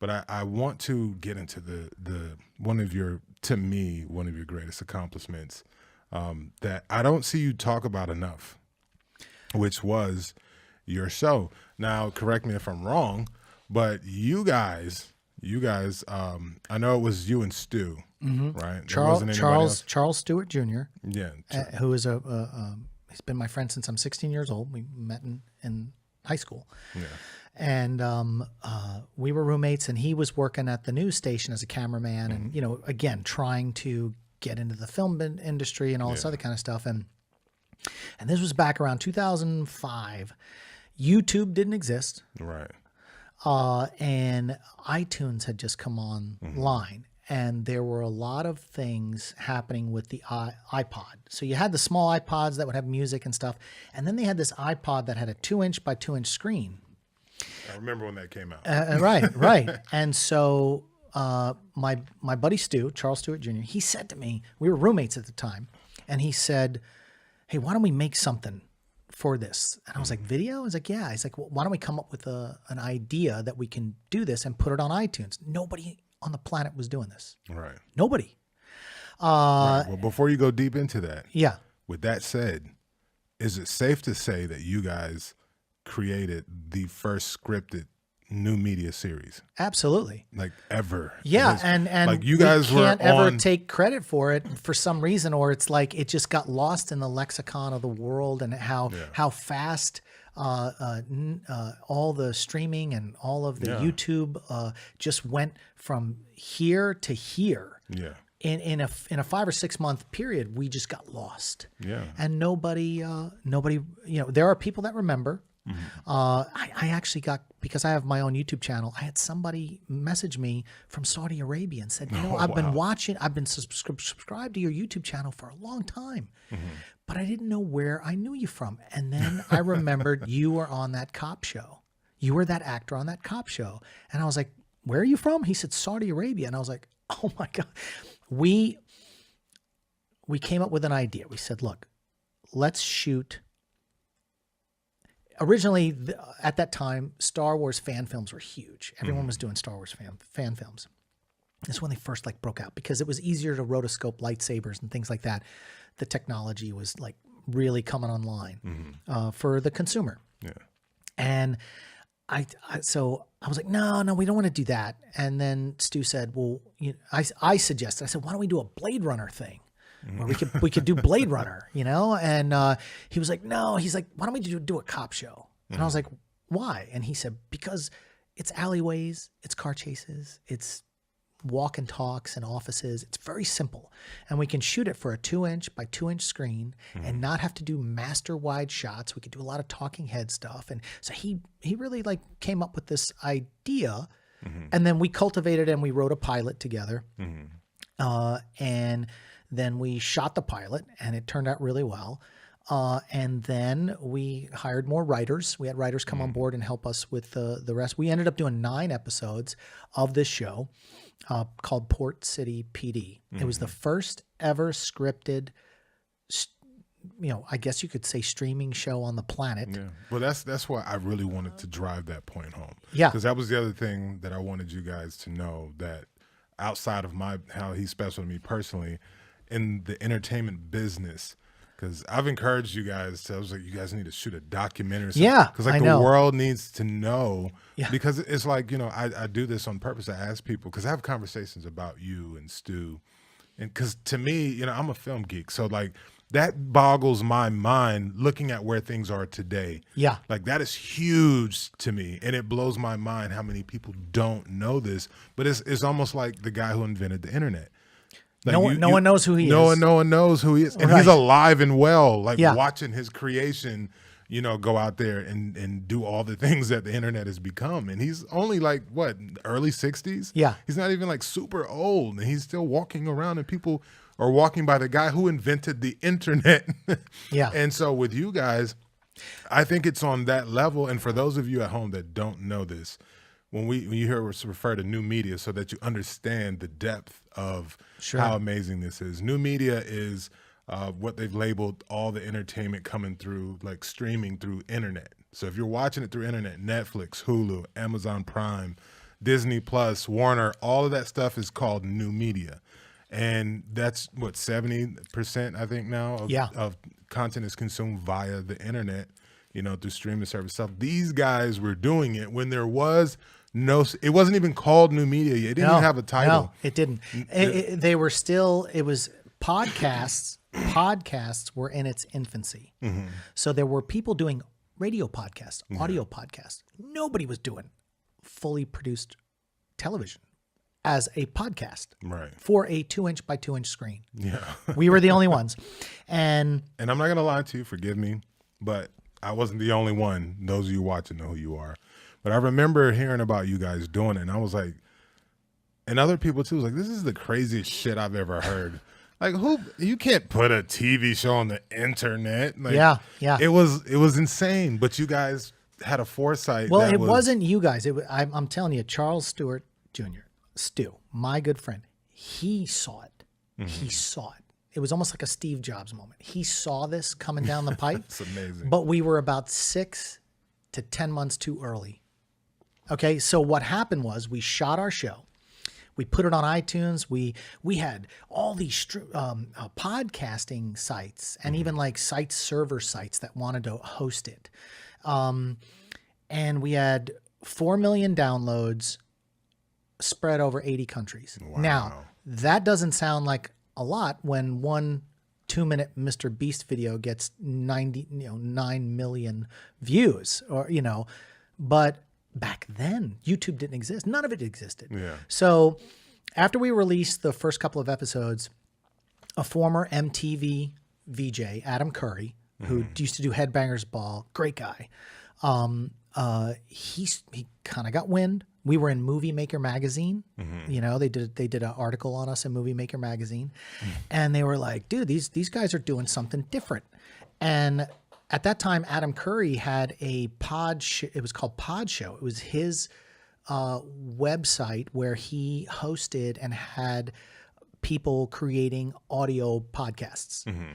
But I want to get into the one of your greatest accomplishments that I don't see you talk about enough, which was your show. Now, correct me if I'm wrong, but you guys, I know it was you and Stu, right? Charles Stewart Jr. Yeah, who is he's been my friend since I'm 16 years old. We met in high school. Yeah. And we were roommates, and he was working at the news station as a cameraman, and, you know, again, trying to get into the film industry and all this other kind of stuff. And this was back around 2005. YouTube didn't exist. Right. And iTunes had just come online. And there were a lot of things happening with the iPod. So you had the small iPods that would have music and stuff. And then they had this iPod that had a 2-inch by 2-inch screen. I remember when that came out. Right. And so my buddy Stu, Charles Stewart Jr., he said to me, we were roommates at the time, and he said, hey, why don't we make something for this? And I was like, video? I was like, yeah. He's like, well, why don't we come up with an idea that we can do this and put it on iTunes? Nobody on the planet was doing this. Right. Nobody. Right. Well, before you go deep into that, yeah. With that said, is it safe to say that you guys created the first scripted new media series? Absolutely. Like ever. Yeah, and like you guys can't ever take credit for it for some reason, or it's like it just got lost in the lexicon of the world, and how fast all the streaming and all of the YouTube just went from here to here. Yeah. In a 5 or 6 month period, we just got lost. Yeah. And nobody, you know, there are people that remember. I actually got, because I have my own YouTube channel, I had somebody message me from Saudi Arabia and said, you know, I've been subscribed to your YouTube channel for a long time, but I didn't know where I knew you from. And then I remembered you were on that cop show. You were that actor on that cop show. And I was like, where are you from? He said, Saudi Arabia. And I was like, oh my God. We came up with an idea. We said, look, let's shoot. Originally, at that time, Star Wars fan films were huge. Everyone was doing Star Wars fan films. That's when they first broke out, because it was easier to rotoscope lightsabers and things like that. The technology was really coming online for the consumer. Yeah. And so I was like, no, we don't want to do that. And then Stu said, well, you know, I suggested, I said, why don't we do a Blade Runner thing? Where we could do Blade Runner, you know? And he was like, no, he's like, why don't we do a cop show? And I was like, why? And he said, because it's alleyways, it's car chases, it's walk and talks and offices. It's very simple. And we can shoot it for a 2-inch by 2-inch screen and not have to do master wide shots. We could do a lot of talking head stuff. And so he really came up with this idea, and then we cultivated and we wrote a pilot together. And then we shot the pilot, and it turned out really well. And then we hired more writers. We had writers come on board and help us with the rest. We ended up doing 9 episodes of this show called Port City PD. It was the first ever scripted, you know, I guess you could say streaming show on the planet. Yeah. Well, that's why I really wanted to drive that point home. Yeah. Because that was the other thing that I wanted you guys to know, that outside of how he's special to me personally, in the entertainment business, because I've encouraged you guys I was like, you guys need to shoot a documentary or something. Yeah, because the world needs to know. Yeah. Because it's like, you know, I do this on purpose. I ask people, because I have conversations about you and Stu, and because to me, you know, I'm a film geek, so that boggles my mind looking at where things are today. Yeah. That is huge to me, and it blows my mind how many people don't know this. But it's almost like the guy who invented the internet. No one knows who he is. No one knows who he is. And he's alive and well, watching his creation, you know, go out there and do all the things that the internet has become. And he's only early 60s? Yeah. He's not even super old, and he's still walking around, and people are walking by the guy who invented the internet. Yeah. And so with you guys, I think it's on that level. And for those of you at home that don't know this, when you hear us refer to new media, so that you understand the depth of how amazing this is. New media is what they've labeled all the entertainment coming through, streaming through internet. So if you're watching it through internet, Netflix, Hulu, Amazon Prime, Disney Plus, Warner, all of that stuff is called new media. And that's what 70% I think now of content is consumed via the internet, through streaming service stuff. These guys were doing it when there was it wasn't even called new media yet. It didn't even have a title. No, it didn't. They were still, it was podcasts. Podcasts were in its infancy. Mm-hmm. So there were people doing radio podcasts, audio podcasts. Nobody was doing fully produced television as a podcast for a 2-inch by 2-inch screen. Yeah. We were the only ones. And I'm not going to lie to you, forgive me, but I wasn't the only one. Those of you watching know who you are. But I remember hearing about you guys doing it, and I was like, and other people too was like, this is the craziest shit I've ever heard. Like, you can't put a TV show on the internet. Like, yeah. It was insane, but you guys had a foresight. Well, it wasn't you guys. I'm telling you, Charles Stewart Jr., Stu, my good friend, he saw it. Mm-hmm. He saw it. It was almost like a Steve Jobs moment. He saw this coming down the pipe. It's amazing. But we were about 6 to 10 months too early. Okay, so what happened was we shot our show. We put it on iTunes. We had all these podcasting sites and even like server sites that wanted to host it. And we had 4 million downloads spread over 80 countries. Wow. Now, that doesn't sound like a lot when one 2-minute Mr. Beast video gets 9 million views, but back then YouTube didn't exist. None of it existed. Yeah. So after we released the first couple of episodes, a former MTV VJ, Adam Curry, who used to do Headbangers Ball, great guy. He kind of got wind. We were in Movie Maker magazine. Mm-hmm. They did an article on us in Movie Maker magazine, and they were like, "Dude, these guys are doing something different." And at that time, Adam Curry had a it was called Podshow. It was his website where he hosted and had people creating audio podcasts. Mm-hmm.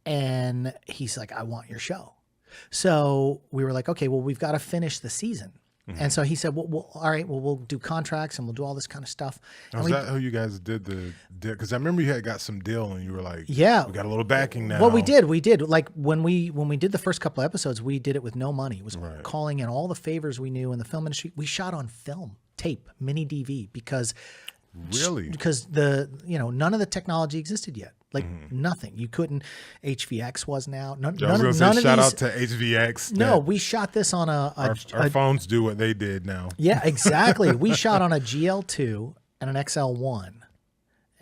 And he's like, "I want your show." So we were like, "Okay, well, we've got to finish the season." Mm-hmm. And so he said, well, all right, well, we'll do contracts and we'll do all this kind of stuff. Was that how you guys did the deal? Because I remember you had got some deal and you were like, yeah, we got a little backing now. Well, we did. Like when we did the first couple of episodes, we did it with no money. It was calling in all the favors we knew in the film industry. We shot on film, tape, mini DV because none of the technology existed yet. Like nothing. You couldn't. HVX wasn't out. None of these. Shout out to HVX. No, we shot this on our phones do what they did now. Yeah, exactly. We shot on a GL2 and an XL1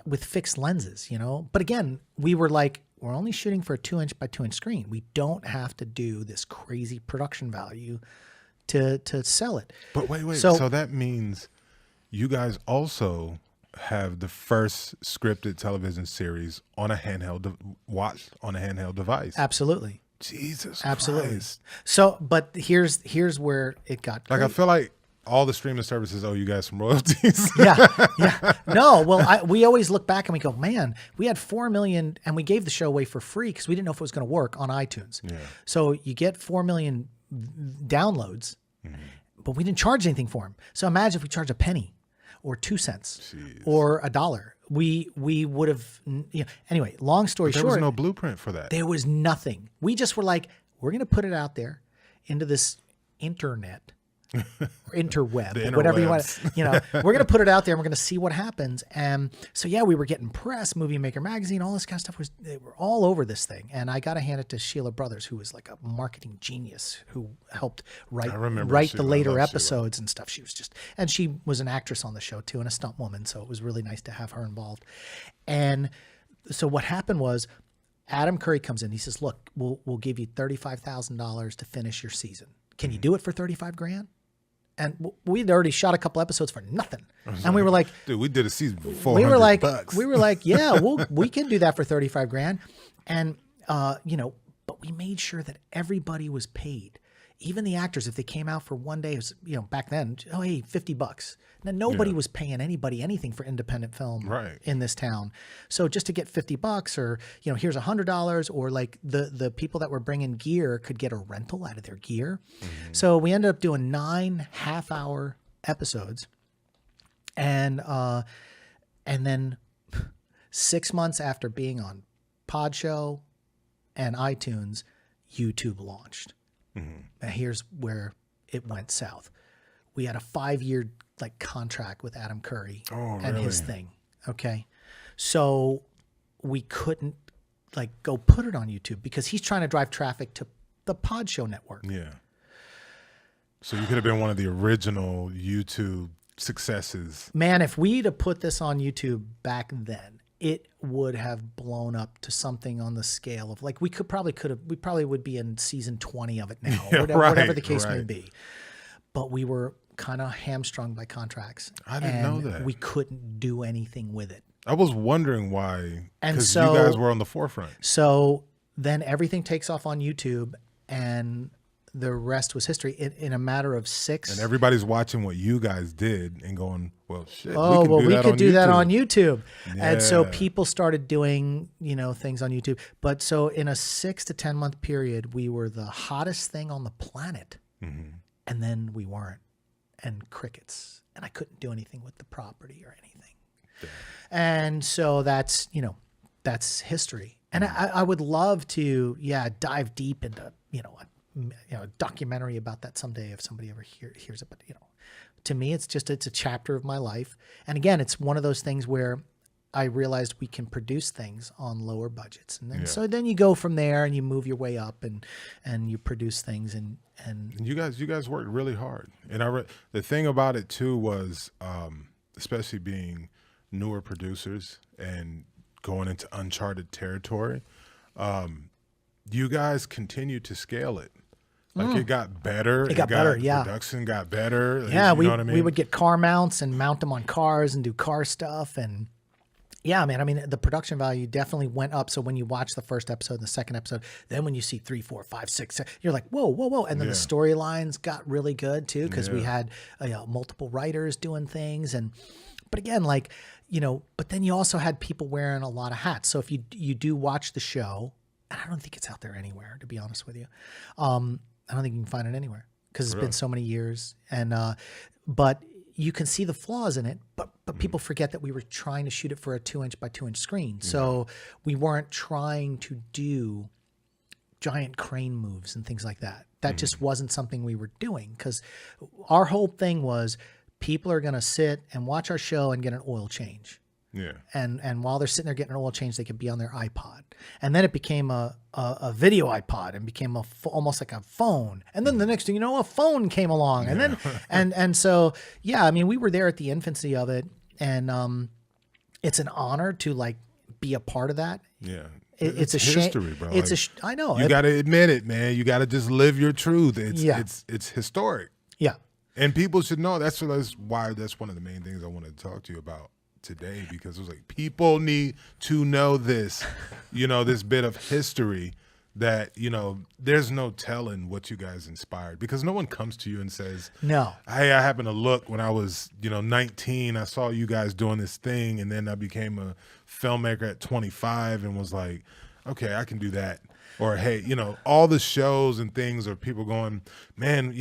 with fixed lenses, But again, we were like, we're only shooting for a 2-inch by 2-inch screen. We don't have to do this crazy production value to sell it. But wait. So that means you guys also have the first scripted television series on a handheld device. Absolutely. Jesus Absolutely. Christ. So, but here's where it got like, great. I feel like all the streaming services owe you guys some royalties. Yeah. No, well, we always look back and we go, man, we had 4 million and we gave the show away for free because we didn't know if it was going to work on iTunes. Yeah. So you get 4 million downloads, but we didn't charge anything for them. So imagine if we charge a penny or 2 cents or $1. We would have, anyway, long story short. There was no blueprint for that. There was nothing. We just were like, we're going to put it out there into this internet or interweb, whatever you want. We're going to put it out there and we're going to see what happens. And so, we were getting press, Movie Maker magazine, all this kind of stuff they were all over this thing. And I got to hand it to Sheila Brothers, who was like a marketing genius who helped write the later episodes and stuff. She was an actress on the show too, and a stunt woman. So it was really nice to have her involved. And so what happened was Adam Curry comes in. He says, look, we'll give you $35,000 to finish your season. Can you do it for $35,000? And we'd already shot a couple episodes for nothing. And we were like, dude, we did a season for $400. We were like, yeah, we can do that for $35,000. And, but we made sure that everybody was paid. Even the actors, if they came out for one day, it was, back then, oh, hey, $50. Now, nobody was paying anybody anything for independent film in this town. So just to get $50 or, here's $100, or like the people that were bringing gear could get a rental out of their gear. Mm-hmm. So we ended up doing 9 half-hour episodes And then 6 months after being on Podshow and iTunes, YouTube launched. And here's where it went south. We had a 5-year like contract with Adam Curry and his thing. Okay. So we couldn't like go put it on YouTube because he's trying to drive traffic to the Podshow network. Yeah. So you could have been one of the original YouTube successes. Man, if we'd have put this on YouTube back then, it would have blown up to something on the scale of like we probably would be in season 20 of it now, Yeah, whatever the case may be. But we were kind of hamstrung by contracts. I didn't know that. We couldn't do anything with it. I was wondering why, And because so, you guys were on the forefront. So then everything takes off on YouTube, and the rest was history in a matter of 6. And everybody's watching what you guys did and going, well, shit, we could do that on YouTube. Yeah. And so people started doing, things on YouTube. But so in a 6 to 10 month period, we were the hottest thing on the planet. And then we weren't. And crickets. And I couldn't do anything with the property or anything. Yeah. And so that's history. And I would love to, dive deep into, a documentary about that someday if somebody ever hears it. But, to me, it's a chapter of my life. And again, it's one of those things where I realized we can produce things on lower budgets. And then, so then you go from there and you move your way up and you produce things and you guys worked really hard. And the thing about it too was, especially being newer producers and going into uncharted territory, you guys continued to scale it. Like it got better. It got better, yeah. Production got better. Yeah, you know what I mean? We would get car mounts and mount them on cars and do car stuff. And yeah, man, I mean, the production value definitely went up. So when you watch the first episode, the second episode, then when you see 3, 4, 5, 6, 7, you're like, whoa, whoa, whoa. And then the storylines got really good too, because we had multiple writers doing things. But again, like, but then you also had people wearing a lot of hats. So if you do watch the show, and I don't think it's out there anywhere, to be honest with you. I don't think you can find it anywhere because it's been so many years. And but you can see the flaws in it. But people forget that we were trying to shoot it for a 2-inch by 2-inch screen. So we weren't trying to do giant crane moves and things like that. That just wasn't something we were doing, because our whole thing was people are going to sit and watch our show and get an oil change. Yeah. And while they're sitting there getting an oil change, they could be on their iPod. And then it became a video iPod and became almost like a phone. And then the next thing you know, a phone came along. And then and so, yeah, I mean, we were there at the infancy of it. And it's an honor to like be a part of that. Yeah. It's a history, shame. bro. I know. You got to admit it, man. You got to just live your truth. It's historic. Yeah. And people should know. That's why that's one of the main things I wanted to talk to you about today, because it was like, people need to know this, this bit of history that, there's no telling what you guys inspired, because no one comes to you and says, no, hey, I happened to look when I was, 19, I saw you guys doing this thing. And then I became a filmmaker at 25 and was like, okay, I can do that. Or, hey, all the shows and things are people going, man,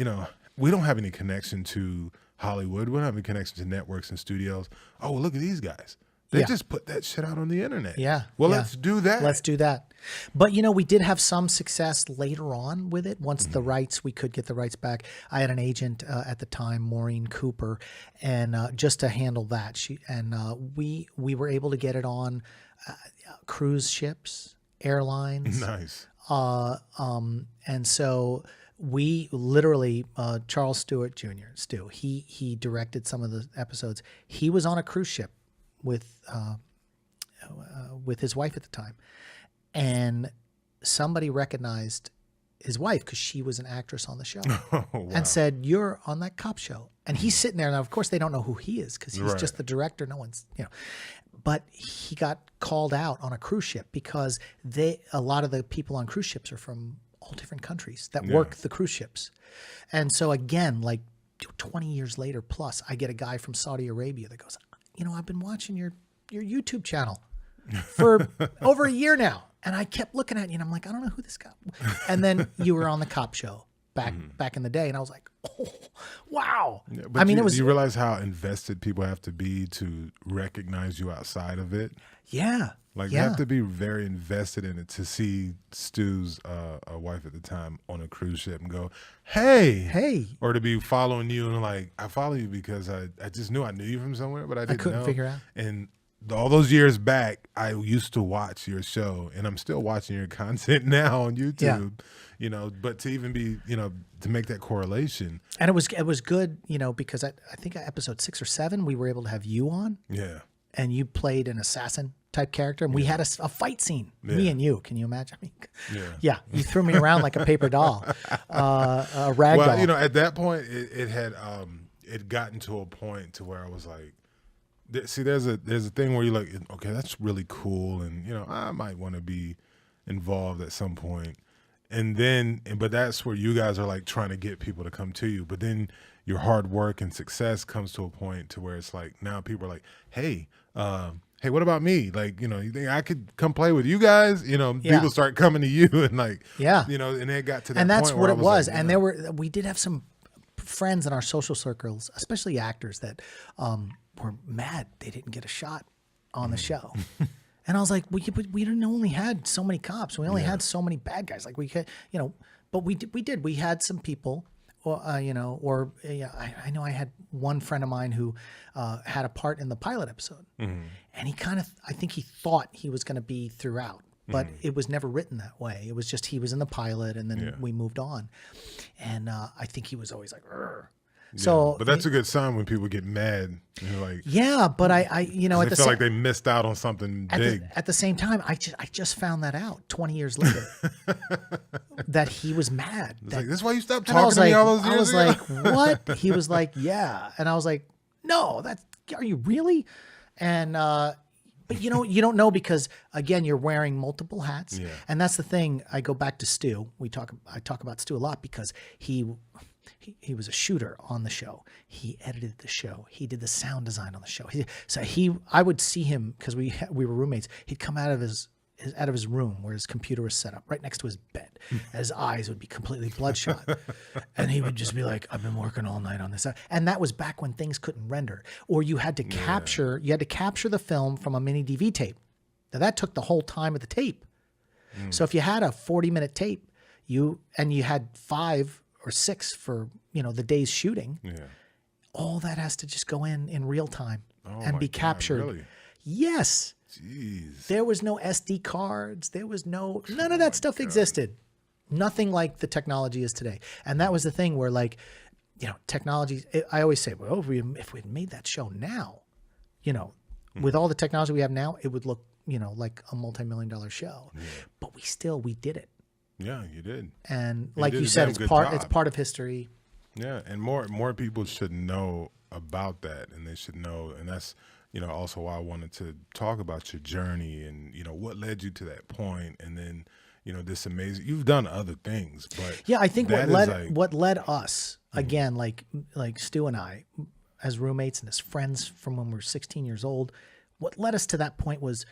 we don't have any connection to Hollywood. We don't have any connection to networks and studios. Oh, well, look at these guys. They just put that shit out on the internet. Yeah. Well, let's do that. Let's do that. But, we did have some success later on with it. Once we could get the rights back. I had an agent at the time, Maureen Cooper, and just to handle that. We were able to get it on cruise ships, airlines. Nice. And so we literally, Charles Stewart Jr., Stu, he directed some of the episodes. He was on a cruise ship with his wife at the time, and somebody recognized his wife because she was an actress on the show. Oh, wow. And said, "You're on that cop show." And he's sitting there. Now, of course, they don't know who he is because he's just the director. No one's, But he got called out on a cruise ship because a lot of the people on cruise ships are from all different countries that work the cruise ships. And so again, like 20 years later plus, I get a guy from Saudi Arabia that goes, I've been watching your YouTube channel for over a year now. And I kept looking at you and I'm like, I don't know who this guy. And then you were on the cop show. back in the day. And I was like, oh, wow. Yeah, but I mean, do you realize how invested people have to be to recognize you outside of it? Yeah. Like they have to be very invested in it to see Stu's wife at the time on a cruise ship and go, hey, or to be following you and like, I follow you because I just knew I knew you from somewhere, but I couldn't figure out. And all those years back, I used to watch your show, and I'm still watching your content now on YouTube. You know, but to even be, you know, to make that correlation, and it was good, you know, because I think episode 6 or 7 we were able to have you on, and you played an assassin type character, and we had a fight scene, me and you. Can you imagine? I mean, you threw me around like a paper doll, a rag doll. Well, you know, at that point, it had it gotten to a point to where I was like, see, there's a thing where you're like, okay, that's really cool, and you know, I might want to be involved at some point, but that's where you guys are like trying to get people to come to you, but then your hard work and success comes to a point to where it's like now people are like, hey, what about me? Like, you know, you think I could come play with you guys? You know, people start coming to you and like, you know, and it got to that point. And that's what it was. Like, and we did have some friends in our social circles, especially actors, that were mad they didn't get a shot on the show. And I was like, we didn't only had so many cops. We only had so many bad guys. Like we could, you know, but we did. We had some people. You know, I know I had one friend of mine who had a part in the pilot episode, and he I think he thought he was going to be throughout, but it was never written that way. It was just he was in the pilot, and then we moved on, and I think he was always like, "Urgh." So, but that's a good sign when people get mad. You're like, but I you know, they feel like they missed out on something big. At the same time, I just found that out 20 years later that he was mad. Like, this is why you stopped talking to me all those years ago? I was like, what? He was like, yeah, and I was like, no, are you really? And but you know, you don't know because again, you're wearing multiple hats, and that's the thing. I go back to Stu. I talk about Stu a lot because he was a shooter on the show. He edited the show. He did the sound design on the show. I would see him because we were roommates. He'd come out of his room where his computer was set up right next to his bed. And his eyes would be completely bloodshot. And he would just be like, I've been working all night on this. And that was back when things couldn't render. Or you had to capture the film from a mini DV tape. Now that took the whole time of the tape. So if you had a 40-minute tape, you had 5 or 6 for, you know, the day's shooting, all that has to just go in real time and be captured. Really? Yes. Jeez. There was no SD cards. There was none of that stuff existed. Nothing like the technology is today. And that was the thing where, like, you know, technology, I always say, well, if we'd made that show now, you know, with all the technology we have now, it would look, you know, like a multi-million-dollar show. But we did it. Yeah, you did. And like you said, it's part of history. Yeah, and more people should know about that, and they should know, and that's, you know, also why I wanted to talk about your journey and, you know, what led you to that point, and then, you know, this amazing. You've done other things, but I think what led us again, like Stu and I, as roommates and as friends from when we were 16 years old, what led us to that point was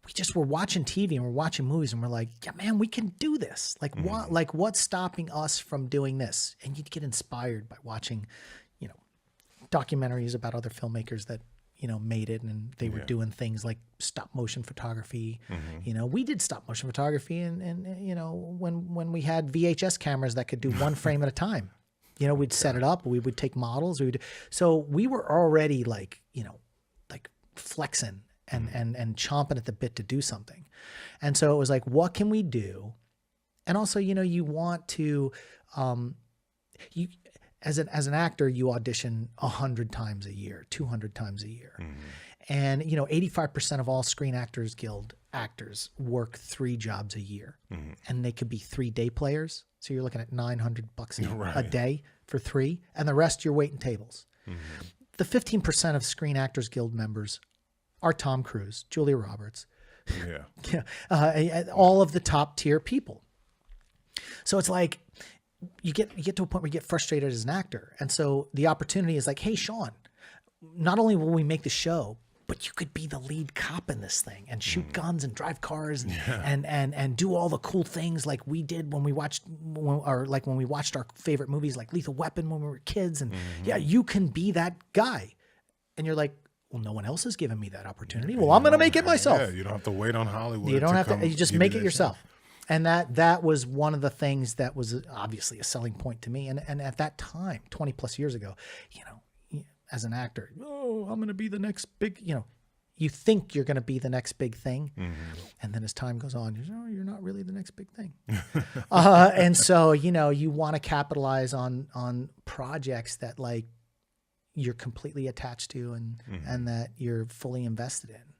we just were watching TV and we're watching movies and we're like, yeah, man, we can do this. Like what? Like what's stopping us from doing this? And you'd get inspired by watching, you know, documentaries about other filmmakers that, you know, made it, and they were doing things like stop motion photography. You know, we did stop motion photography, and you know, when we had VHS cameras that could do one frame at a time, you know, we'd set it up, we would take models, so we were already like, you know, like flexing and chomping at the bit to do something. And so it was like, what can we do? And also, you know, you want to, as an actor, you audition 100 times a year, 200 times a year. And, you know, 85% of all Screen Actors Guild actors work 3 jobs a year, and they could be 3 day players. So you're looking at $900 a day for 3, and the rest you're waiting tables. The 15% of Screen Actors Guild members are Tom Cruise, Julia Roberts, all of the top tier people. So it's like you get to a point where you get frustrated as an actor, and so the opportunity is like, hey, Shaun, not only will we make the show, but you could be the lead cop in this thing and shoot guns and drive cars and do all the cool things like we did when we watched our favorite movies like Lethal Weapon when we were kids. And yeah, you can be that guy. And you're like, well, no one else has given me that opportunity. Well, I'm going to make it myself. Yeah, you don't have to wait on Hollywood. You don't have to. You just make it yourself. And that was one of the things that was obviously a selling point to me. And at that time, 20 plus years ago, as an actor, I'm going to be the next big, you think you're going to be the next big thing. And then as time goes on, you're not really the next big thing. And so, you want to capitalize on projects that like you're completely attached to and that you're fully invested in.